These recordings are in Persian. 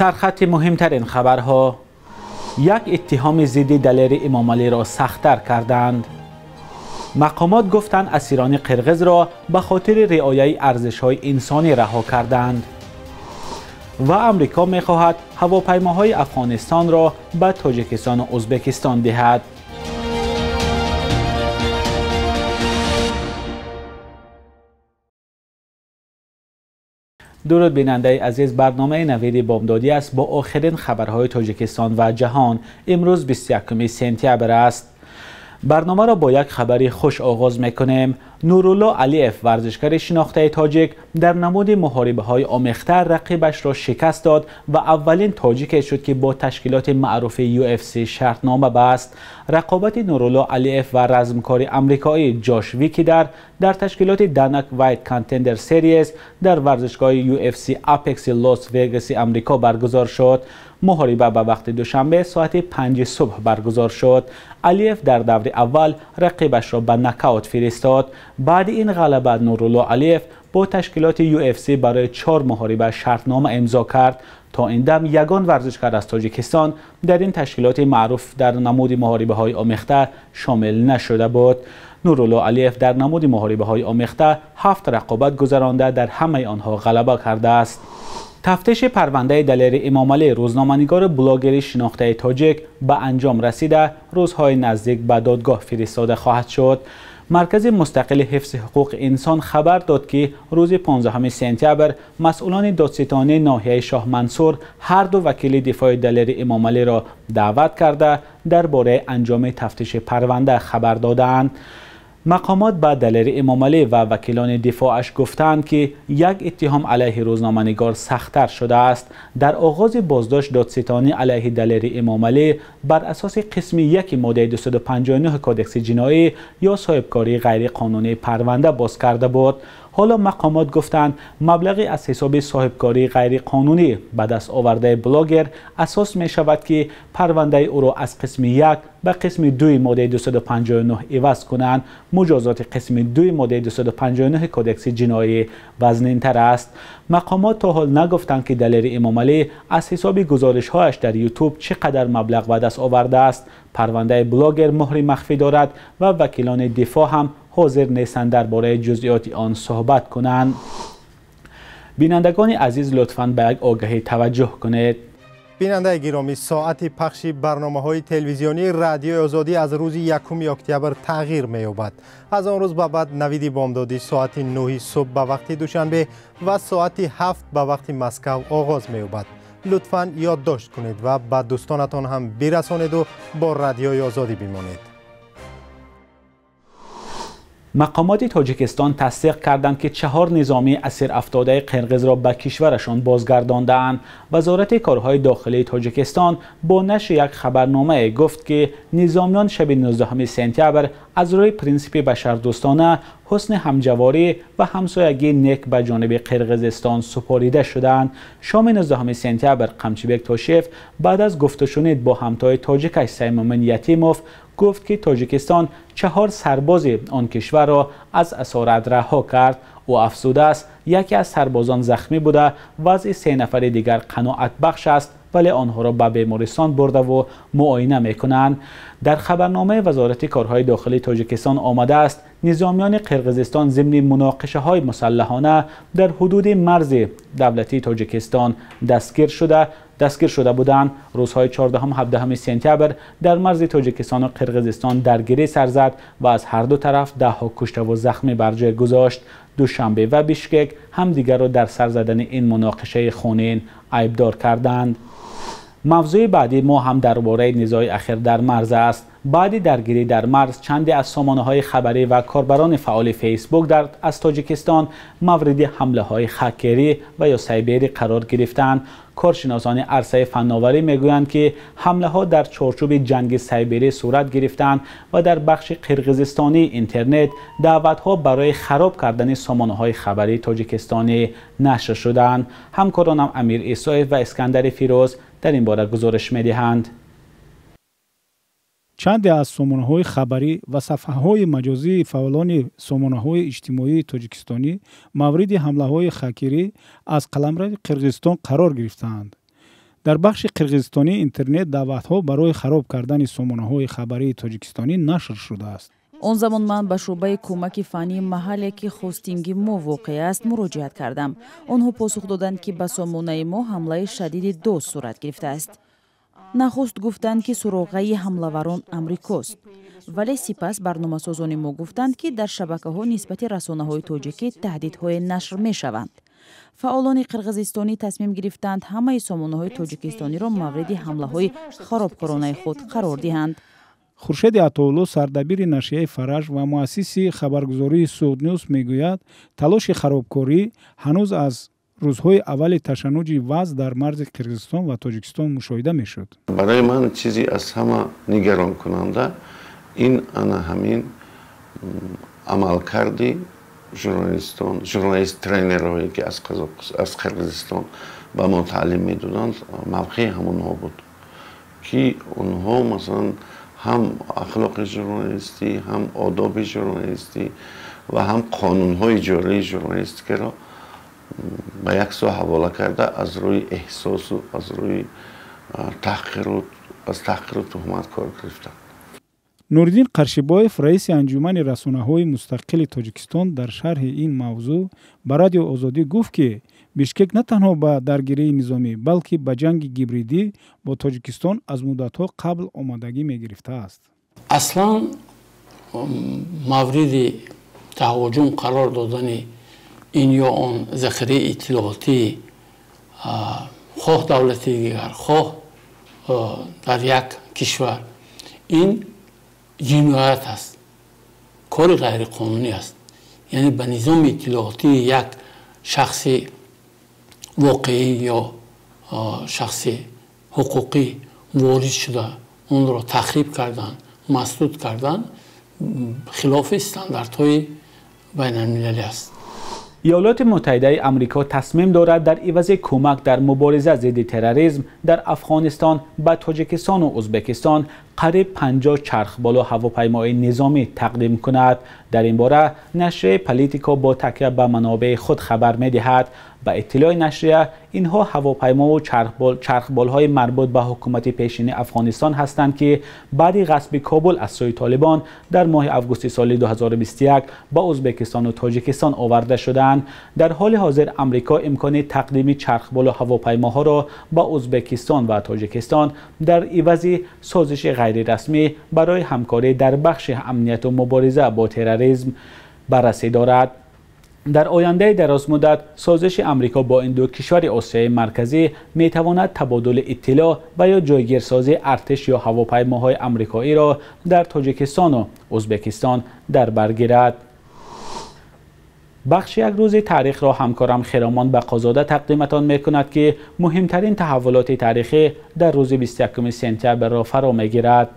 سرخط مهمترین خبرها: یک اتهام ضد دلیر امام علی را سخت‌تر کردند. مقامات گفتند اسیران قرغز را به خاطر رعایت ارزش‌های انسانی رها کردند. و امریکا می‌خواهد هواپیماهای افغانستان را به تاجیکستان و ازبکستان دهد. درود بیننده عزیز، برنامه نوید بامدادی است با آخرین خبرهای تاجیکستان و جهان. امروز 21 سپتامبر است. برنامه را با یک خبری خوش آغاز میکنیم. نورالله علیف، ورزشکار شناخته تاجیک، در نماد محاربه‌های آمیخته رقیبش را شکست داد و اولین تاجیک شد که با تشکیلات معروف UFC شرطنامه بست. رقابت نورالله علیف و رزمکار آمریکایی جاش ویکیدر در تشکیلات دانک وایت کانتندر سریز در ورزشگاه UFC اپکس لاس وگاس آمریکا برگزار شد. محاربه به وقت دوشنبه ساعت 5 صبح برگزار شد. علیف در دور اول رقیبش را به نکاوت فرستاد. بعد این غلبه نورالله علیف با تشکیلات UFC برای 4 محاربه شرطنامه امضا کرد. تا این دم یگان ورزشکار از تاجیکستان در این تشکیلات معروف در نمود محاربه‌های آمیخته شامل نشده بود. نورالله علیف در نمود محاربه‌های آمیخته 7 رقابت گذرانده، در همه آنها غلبه کرده است. تفتیش پرونده دلیر امام علی، روزنامه‌نگار بلاگری شناخته تاجیک، به انجام رسیده روزهای نزدیک به دادگاه فرستاده خواهد شد. مرکز مستقل حفظ حقوق انسان خبر داد که روز 15 سپتامبر مسئولان دادستانی ناحیه شاه منصور هر دو وکیل دفاع دلیر امام علی را دعوت کرده درباره انجام تفتیش پرونده خبر دادند. مقامات به دلیر امام علی و وکیلان دفاعش گفتند که یک اتهام علیه روزنامه‌نگار سخت‌تر شده است. در آغاز بازداشت دادستانی علیه دلیر امام علی بر اساس قسم 1 ماده 259 کدکس جنایی یا صاحبکاری غیرقانونی پرونده باز کرده بود. حالا مقامات گفتند مبلغی از حساب صاحبکاری غیرقانونی به دست آورده بلاگر اساس می شود که پرونده او را از قسم 1 به قسم 2 ماده 259 عوض کنند. مجازات قسم 2 ماده 259 کدکس جنایی وزنین‌تر است. مقامات تا حال نگفتند که دلیر امام علی از حساب گزارش‌هایش در یوتیوب چقدر مبلغ به دست آورده است. پرونده بلاگر مهر مخفی دارد و وکیلان دفاع هم حاضر نیستند درباره جزئیات آن صحبت کنند. بینندگان عزیز، لطفاً به یک آگهی توجه کنید. بیننده گرامی، ساعت پخش برنامه‌های تلویزیونی رادیو آزادی از روز 1 اکتبر تغییر می‌یابد. از آن روز به بعد نوید بامدادی ساعت 9 صبح به وقت دوشنبه و ساعت 7 به وقت مسکو آغاز می‌یابد. لطفاً یادداشت کنید و به دوستانتان هم برسانید و با رادیوی آزادی بمانید. مقامات تاجیکستان تصدیق کردند که 4 نظامی اسیر افتاده قرغز را به کشورشان بازگرداندند. وزارت کارهای داخلی تاجیکستان با نشر یک خبرنامه گفت که نظامیان شب 19 سپتامبر از روی پرینسیپ بشردوستانه، حسن همجواری و همسایگی نیک به جانب قرغزستان سپاریده شدند. شام 19 سپتامبر قمچیبک تاشیف بعد از گفت و شنید با همتای تاجیکش سیمومن یتیموف گفت که تاجیکستان 4 سرباز آن کشور را از اسارت رها کرد. او افزوده است یکی از سربازان زخمی بوده، وضع 3 نفر دیگر قناعت بخش است ولی آنها را به بیمارستان برده و معاینه میکنند. در خبرنامه وزارت کارهای داخلی تاجیکستان آمده است نظامیان قرغزستان ضمن مناقشه های مسلحانه در حدود مرز دولتی تاجیکستان دستگیر شده بودند. روزهای 14 و 17 سپتامبر در مرز تاجیکستان و قرغزستان درگیری سر زد و از هر دو طرف 10 کشته و زخمی بر جای گذاشت. دوشنبه و بیشکک همدیگر را در سر زدن این مناقشه خونین عیبدار کردند. موضوع بعدی ما هم درباره نزاع اخیر در مرز است. بعد درگیری در مرز چندی از سامانه‌های خبری و کاربران فعال فیسبوک از تاجیکستان مورد حمله‌های هکری و یا سایبری قرار گرفتند. کارشناسان عرصه فناوری میگویند که حمله‌ها در چارچوب جنگ سایبری صورت گرفتند و در بخش قرغزستانی اینترنت دعوت‌ها برای خراب کردن سامانه‌های خبری تاجیکستانی نشر شدند. همکارانم امیر عیسایف و اسکندر فیروز در این باره گزارش می‌دهند. چند از سامانه‌های خبری و صفحه‌های مجازی فعالان سامانه‌های اجتماعی تاجیکستانی مورد حمله‌های هکری از قلمرو قرغیزستان قرار گرفتند. در بخش قرغیزستانی اینترنت دعوت‌ها برای خراب کردن سامانه‌های خبری تاجیکستانی نشر شده است. اون زمان من به شعبه کمک فنی محلی که هاستینگ ما واقع است مراجعت کردم. آنها پاسخ دادند که به سامانه ما حمله شدید 2 صورت گرفته است. نخست گفتند که سراغه حمله‌وران امریکاست. ولی سپس برنامه‌سازان ما گفتند که در شبکه‌ها نسبت رسانه‌های تاجیکی تهدیدهای نشر می‌شوند. فعالان قرغیزستانی تصمیم گرفتند همه سامانه‌های تاجیکستانی را مورد حمله‌های خرابکارانه خود قرار دهند. خورشید عطاالله سردبیر نشریه فرج و مؤسس خبرگزاری سود نیوز میگوید تلاش خرابکاری هنوز از روزهای اول تشنج وضع در مرز قرغیزستان و تاجیکستان مشاهده میشد. برای من چیزی از همه نگران کننده این همین عمل کردی ژورنالیست ترینرهایی که از قرغیزستان به ما تعلیم میدادند موقع همونها بود که اونها مثلا هم اخلاق ژورنالیستی، هم آداب ژورنالیستی و هم قانون‌های جاری ژورنالیستی را به یک سو حواله کرده از روی احساس و از روی تحقیر و تهمت کار گرفتند. نوردین قرشیبایف رئیس انجمن رسانه‌های مستقل تاجیکستان در شرح این موضوع به رادیو آزادی گفت که بیشکک نه تنها به درگیری نظامی بلکه به جنگ گیبریدی با تاجیکستان از مدت‌ها قبل آمادگی می‌گرفته است. اصلا مورد تهاجم قرار دادن این یا آن ذخیره اطلاعاتی خواه دولتی دیگر خواه در یک کشور این جنایت است، کار غیر قانونی است. یعنی به نظام اطلاعاتی یک شخص واقعی یا شخص حقوقی وارد شده اون را تخریب کردن، مسدود کردن خلاف استانداردهای بین المللی است. ایالات متحده آمریکا تصمیم دارد در عوض کمک در مبارزه ضد تروریسم در افغانستان به تاجیکستان و ازبکستان قریب 50 چرخبال هواپیمای نظامی تقدیم کند. در این باره نشریه پالیتیکا با تکیه به منابع خود خبر می‌دهد. به اطلاع نشریه اینها هواپیما و چرخبال‌های مربوط به حکومت پیشین افغانستان هستند که بعد غصب کابل از سوی طالبان در ماه آگوست سال 2021 به ازبکستان و تاجیکستان آورده شدند. در حال حاضر آمریکا امکان تقدیم چرخبال و هواپیماها را به ازبکستان و تاجیکستان در عوض سازش غیر رسمی برای همکاری در بخش امنیت و مبارزه با تروریسم بررسی دارد. در آینده دراز مدت سازش آمریکا با این دو کشور آسیای مرکزی می تواند تبادل اطلاع و یا جایگیرسازی ارتش یا هواپیماهای آمریکایی را در تاجیکستان و ازبکستان در بر گیرد. بخش یک روز تاریخ را همکارم خرامان بقازاده تقدیمتان می کند که مهمترین تحولات تاریخی در روز 21 سپتامبر را فرا می گیرد.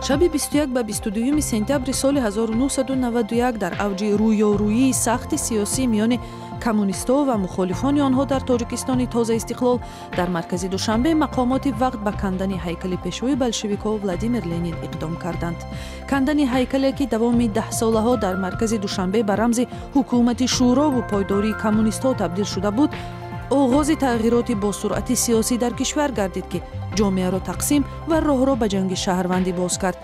شب 21 به 22 سپتامبر سال 1991 در اوج رویارویی سخت سیاسی میان کمونیست‌ها و مخالفان آنها در تاجیکستان تازه استقلال در مرکز دوشنبه مقامات وقت به کندن هیکل پیشوای بلشویک‌ها ولادیمیر لنین اقدام کردند. کندن هیکلی که دوام 10 ساله‌ها در مرکز دوشنبه به رمز حکومت شورا و پایداری کمونیست‌ها تبدیل شده بود، آغاز تغییرات با سرعت سیاسی در کشور گردید که جامعه را تقسیم و راه را به جنگ شهروندی باز کرد.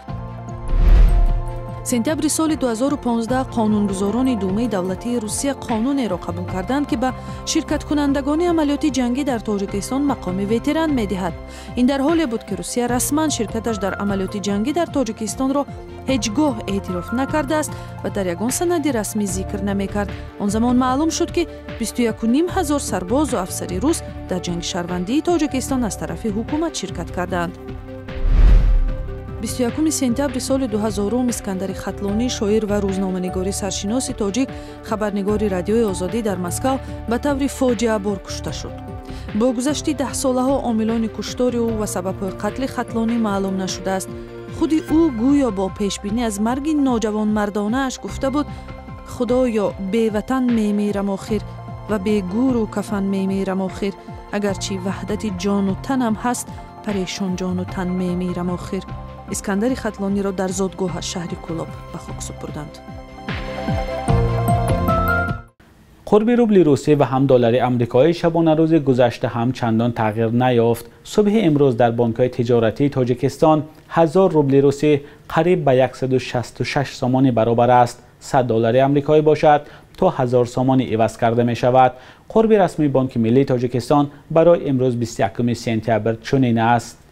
سپتامبر سال 2015 قانونگذاران دومه دولتی روسیه قانونی را قبول کردند که به شرکت کنندگان عملیات جنگی در تاجیکستان مقام ویتران می‌دهد. این در حالی بود که روسیه رسما شرکتش در عملیات جنگی در تاجیکستان را هیچگاه اعتراف نکرده است و در یگان سند رسمی ذکر نمی‌کرد. آن زمان معلوم شد که 21,500 سرباز و افسر روس در جنگ شهروندی تاجیکستان از طرف حکومت شرکت کردند. 21 سپتامبر سال 2000 اسکندر خطلانی شاعر و روزنامه‌نگار سرشناس تاجیک خبرنگار رادیوی آزادی در مسکو به طور فاجعه بار کشته شد. با گذشت 10 سالها عاملان کشتار او و سبب قتل خطلانی معلوم نشده است. خود او گویا با پیشبینی از مرگ نوجوان مردانه اش گفته بود خدایا بی وطن میمیرم آخر و بی گور و کفن میمیرم آخر، اگرچه وحدت جان و تنم هست پریشان جان و تن میمیرم آخر. اسکندر خطلانی را در زادگاه شهر کولاب به خاک سپردند. قرب روبل روسیه و هم دلار آمریکایی شبانه روز گذشته هم چندان تغییر نیافت. صبح امروز در بانک‌های تجارتی تاجیکستان 1000 روبل روسیه قریب به 166 سومان برابر است. 100 دلار آمریکایی باشد تا 1000 سومان عوض کرده می شود. قرب رسمی بانک ملی تاجیکستان برای امروز 21 سپتامبر چنین است.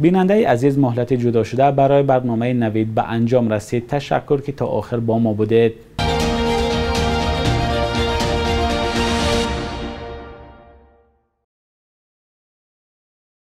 بیننده عزیز، مهلت جدا شده برای برنامه نوید به انجام رسید. تشکر که تا آخر با ما بودید.